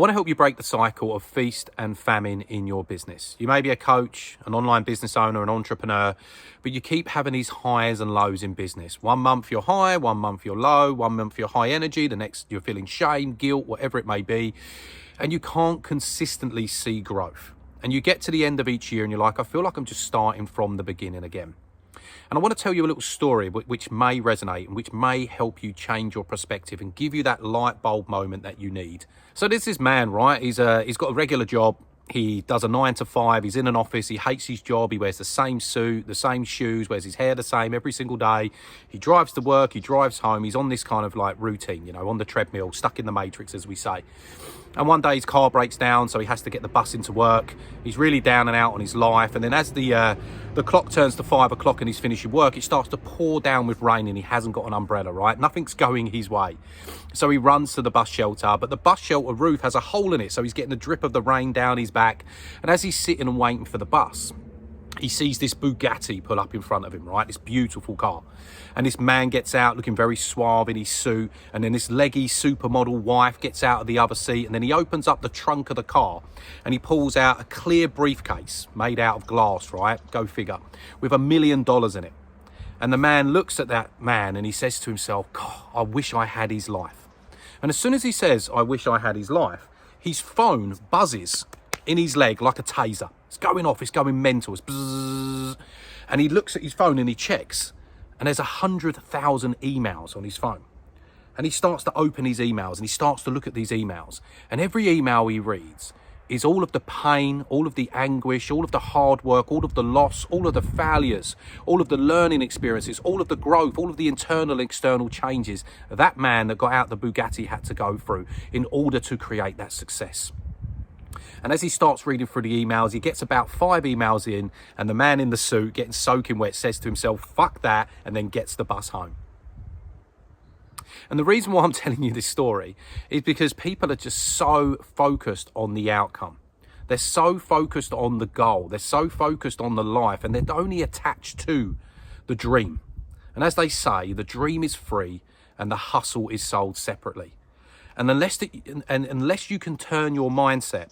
I want to help you break the cycle of feast and famine in your business. You may be a coach, an online business owner, an entrepreneur, but you keep having these highs and lows in business. 1 month you're high, 1 month you're low, 1 month you're high energy, the next you're feeling shame, guilt, whatever it may be, and you can't consistently see growth. And you get to the end of each year and you're like, I feel like I'm just starting from the beginning again. And I want to tell you a little story which may resonate and which may help you change your perspective and give you that light bulb moment that you need. So there's this man, right? He's got a regular job. He does a 9 to 5. He's in an office. He hates his job. He wears the same suit, the same shoes, wears his hair the same every single day. He drives to work. He drives home. He's on this kind of like routine, on the treadmill, stuck in the matrix, as we say. And one day his car breaks down, so he has to get the bus into work. He's really down and out on his life. And then as the clock turns to 5 o'clock and he's finishing work, it starts to pour down with rain and he hasn't got an umbrella, right? Nothing's going his way. So he runs to the bus shelter, but the bus shelter roof has a hole in it. So he's getting the drip of the rain down his back. And as he's sitting and waiting for the bus, he sees this Bugatti pull up in front of him, right? This beautiful car. And this man gets out looking very suave in his suit. And then this leggy supermodel wife gets out of the other seat. And then he opens up the trunk of the car and he pulls out a clear briefcase made out of glass, right? Go figure. With $1 million in it. And the man looks at that man and he says to himself, God, I wish I had his life. And as soon as he says, I wish I had his life, his phone buzzes in his leg like a taser. It's going off, it's going mental, it's bzzz. And he looks at his phone and he checks, and there's 100,000 emails on his phone. And he starts to open his emails and he starts to look at these emails. And every email he reads is all of the pain, all of the anguish, all of the hard work, all of the loss, all of the failures, all of the learning experiences, all of the growth, all of the internal and external changes that man that got out the Bugatti had to go through in order to create that success. And as he starts reading through the emails, he gets about 5 emails in, and the man in the suit, getting soaking wet, says to himself, fuck that, and then gets the bus home. And the reason why I'm telling you this story is because people are just so focused on the outcome. They're so focused on the goal. They're so focused on the life, and they're only attached to the dream. And as they say, the dream is free and the hustle is sold separately. And unless you can turn your mindset,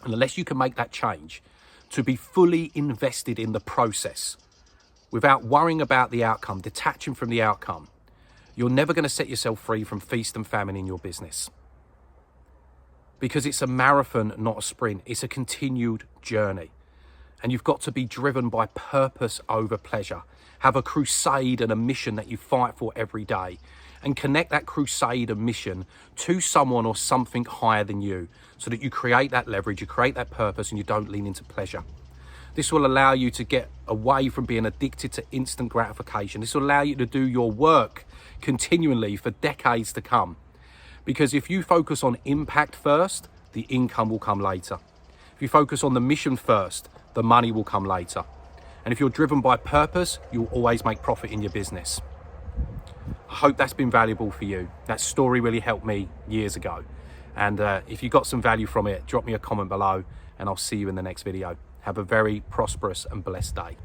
and unless you can make that change to be fully invested in the process without worrying about the outcome, detaching from the outcome, you're never going to set yourself free from feast and famine in your business. Because it's a marathon, not a sprint. It's a continued journey. And you've got to be driven by purpose over pleasure. Have a crusade and a mission that you fight for every day. And connect that crusade and mission to someone or something higher than you so that you create that leverage, you create that purpose, and you don't lean into pleasure. This will allow you to get away from being addicted to instant gratification. This will allow you to do your work continually for decades to come. Because if you focus on impact first, the income will come later. If you focus on the mission first, the money will come later. And if you're driven by purpose, you'll always make profit in your business. I hope that's been valuable for you. That story really helped me years ago. And if you got some value from it, drop me a comment below and I'll see you in the next video. Have a very prosperous and blessed day.